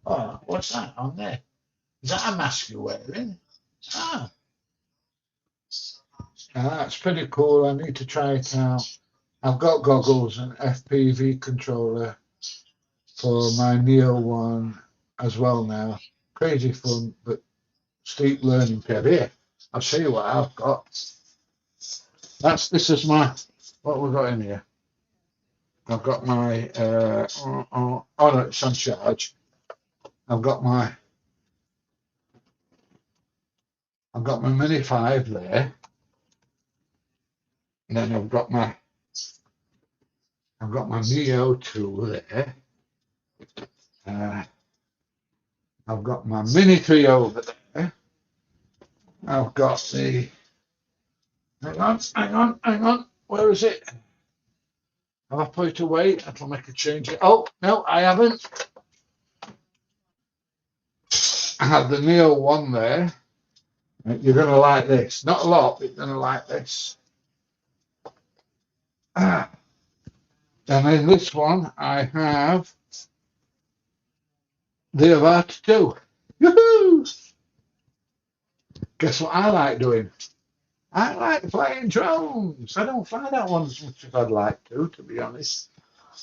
Oh, what's that on there? Is that a mask you're wearing? Ah, that's pretty cool. I need to try it out. I've got goggles and FPV controller for my Neo one as well now. Crazy fun, but steep learning curve. Here, I'll show you what I've got. This is my, what we've got in here. I've got my, oh no, it's on charge. I've got my Mini 5 there. And then I've got my Neo 2 there. I've got my Mini 3 over there. I've got the, hang on, where is it? Have I put it away? That'll make a change. Oh, no, I haven't. I have the Neo 1 there. You're going to like this. Not a lot, but you're going to like this. And in this one, I have the Avata 2. Yoo-hoo! Guess what I like doing? I like flying drones. I don't fly that one as much as I'd like to be honest.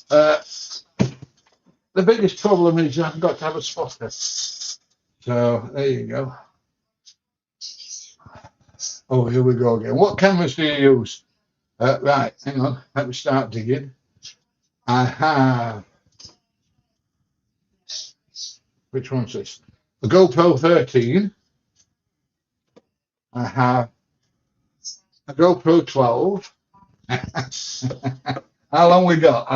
The biggest problem is you haven't got to have a spotter. So there you go. Oh, here we go again. What cameras do you use? Right, hang on. Let me start digging. I have, which one's this? The GoPro 13. I have a GoPro 12. How long we got?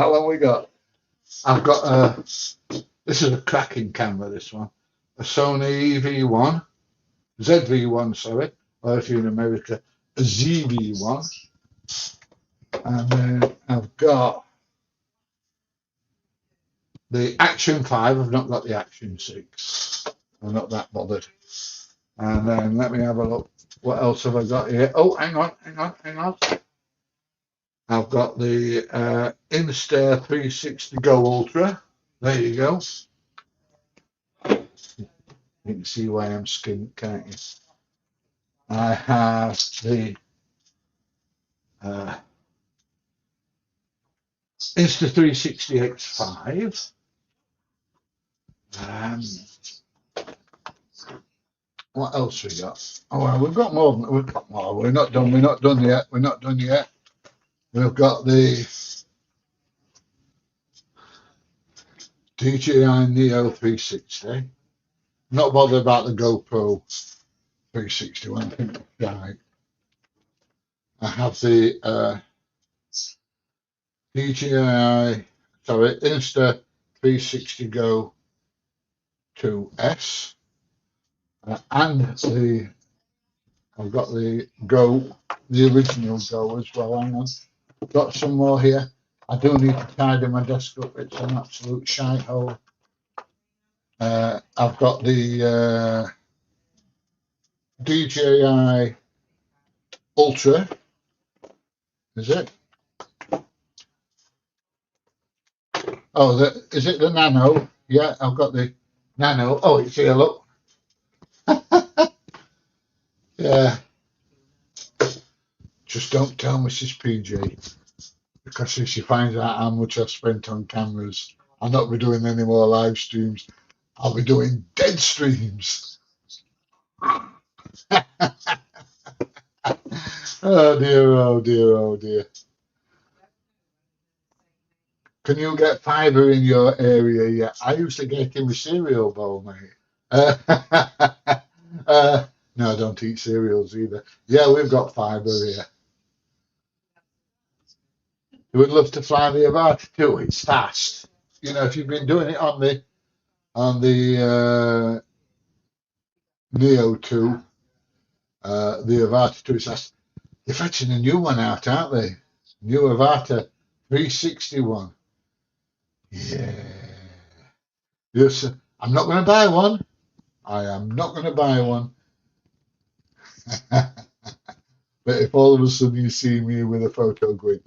I've got this is a cracking camera, this one. A Sony EV1, ZV1, sorry, or if you're in America, a ZV1. And then I've got the Action 5. I've not got the Action 6. I'm not that bothered. And then let me have a look. What else have I got here? Oh, hang on. I've got the Insta 360 Go Ultra. There you go. You can see why I'm skint, can't you? I have the Insta 360 X5. What else we got? Oh, well, we've got more. We're not done yet. We've got the DJI Neo 360. Not bothered about the GoPro 360 one. I think that's right. I have the DJI, sorry, Insta 360 Go 2S. And I've got the Go, the original Go as well. Hang on. Got some more here. I do need to tidy my desk up. It's an absolute shite hole. I've got the DJI Ultra. Is it? Oh, is it the Nano? Yeah, I've got the Nano. Oh, it's here, look. Yeah. Just don't tell Mrs. PJ, because if she finds out how much I've spent on cameras, I'll not be doing any more live streams. I'll be doing dead streams. Oh dear. Can you get fibre in your area yet? I used to get in with cereal bowl, mate. No, I don't eat cereals either. Yeah, we've got fibre here. You would love to fly the Avata too. It's fast. You know, if you've been doing it on the Neo 2, the Avata 2 is fast. They're fetching a new one out, aren't they? New Avata 361. Yeah. Yes, I'm not going to buy one. I am not going to buy one. But if all of a sudden you see me with a photo going,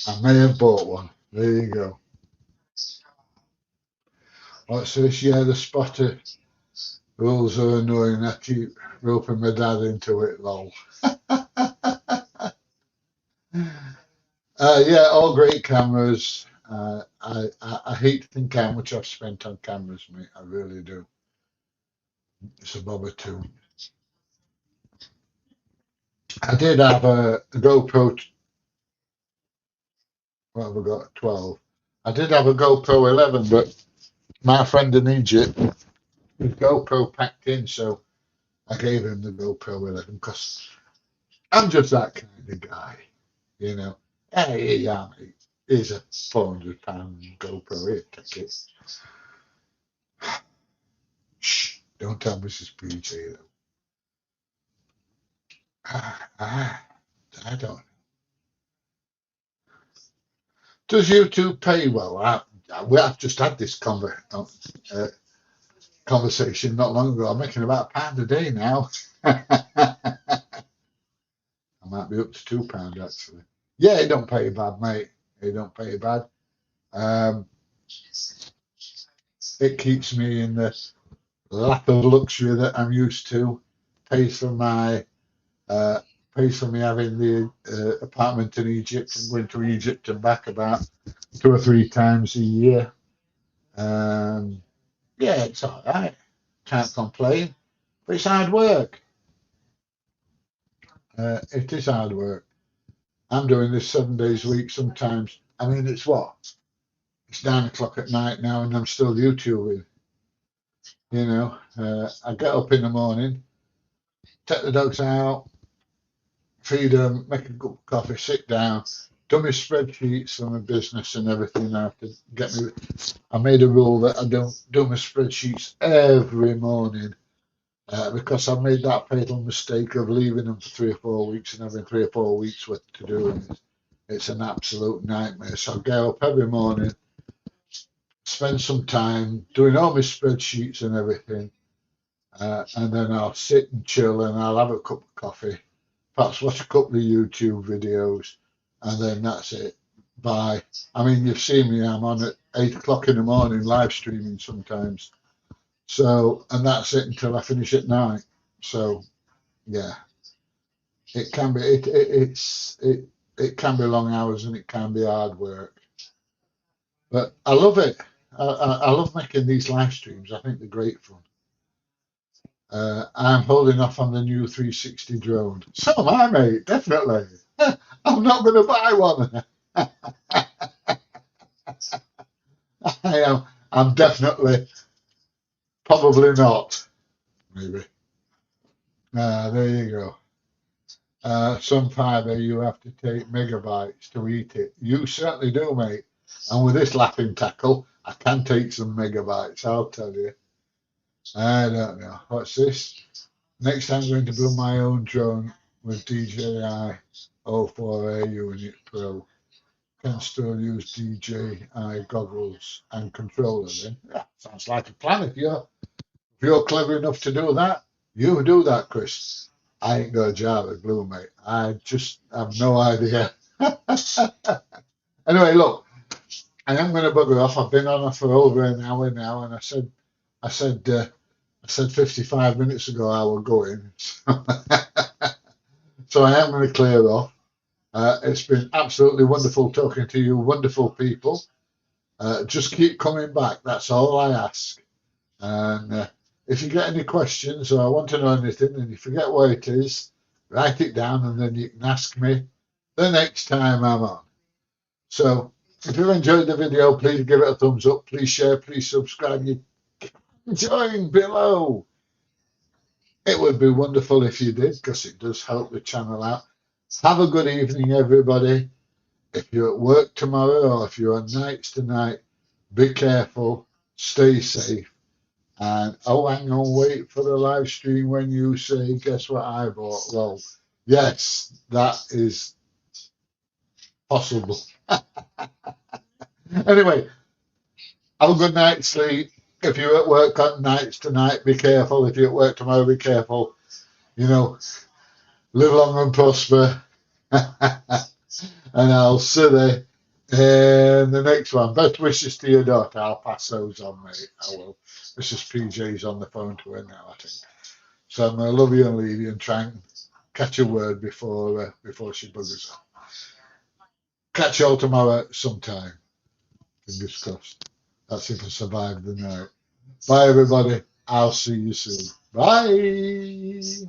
I may have bought one. There you go. What's this? Yeah, the spotter rules are annoying. I keep roping my dad into it, lol. Yeah, all great cameras. I hate to think how much I've spent on cameras, mate. I really do. It's a bobber too. I did have a GoPro. What have I got? 12. I did have a GoPro 11, but my friend in Egypt, his GoPro packed in, so I gave him the GoPro 11 because I'm just that kind of guy, you know. Hey, yeah, mate. Here's a £400 GoPro. Here, take it. Shh, don't tell Mrs. PJ though. I don't. Does YouTube pay well? I've just had this conversation not long ago. I'm making about £1 a day now. I might be up to £2 actually. Yeah, it don't pay bad, mate. It don't pay bad. Um, it keeps me in the lap of luxury that I'm used to. Pays for my uh, pays for me having the apartment in Egypt and going to Egypt and back about 2 or 3 times a year. Um, yeah, it's all right. Can't complain. But it's hard work. It is hard work. I'm doing this 7 days a week sometimes. I mean, it's what? It's 9 o'clock at night now and I'm still YouTubing. I get up in the morning, take the dogs out, feed them, make a cup of coffee, sit down, do my spreadsheets for my business and everything. I made a rule that I don't do my spreadsheets every morning because I made that fatal mistake of leaving them for 3 or 4 weeks and having 3 or 4 weeks worth to do. And it's an absolute nightmare. So I get up every morning, spend some time doing all my spreadsheets and everything. And then I'll sit and chill and I'll have a cup of coffee, perhaps watch a couple of YouTube videos, and then that's it. Bye. I mean, you've seen me, I'm on at 8 o'clock in the morning live streaming sometimes. So, and that's it until I finish at night. So, yeah, it can be, it can be long hours and it can be hard work, but I love it. I love making these live streams. I think they're great fun. I'm holding off on the new 360 drone. So am I, mate. Definitely. I'm not going to buy one. I am. I'm definitely, probably not. Maybe. There you go. Some fibre you have to take megabytes to eat it. You certainly do, mate. And with this laughing tackle, I can take some megabytes, I'll tell you. I don't know. What's this? Next time I'm going to build my own drone with DJI 04A Unit Pro. Can still use DJI goggles and controller then. Yeah, sounds like a plan. If you're clever enough to do that, you do that, Chris. I ain't got a jar of glue, mate. I just have no idea. Anyway, look, I am going to bugger off. I've been on for over an hour now, and I said 55 minutes ago I was going. So I am going to clear off. It's been absolutely wonderful talking to you, wonderful people. Just keep coming back. That's all I ask. And if you get any questions or I want to know anything and you forget where it is, write it down and then you can ask me the next time I'm on. So if you enjoyed the video, please give it a thumbs up. Please share. Please subscribe. You can join below. It would be wonderful if you did because it does help the channel out. Have a good evening, everybody. If you're at work tomorrow or if you're on nights tonight, be careful, stay safe. And oh, hang on, wait for the live stream when you say, guess what I bought? Well, yes, that is possible. Anyway, have a good night's sleep. If you're at work on nights tonight, be careful. If you're at work tomorrow, be careful. Live long and prosper. And I'll see you in the next one. Best wishes to your daughter. I'll pass those on, mate. I will. Mrs. PJ's on the phone to her now, I think. So I'm going to love you and leave you and try and catch a word before she buggers off. Catch you all tomorrow sometime. Fingers crossed. That's if I survive the night. Bye, everybody. I'll see you soon. Bye.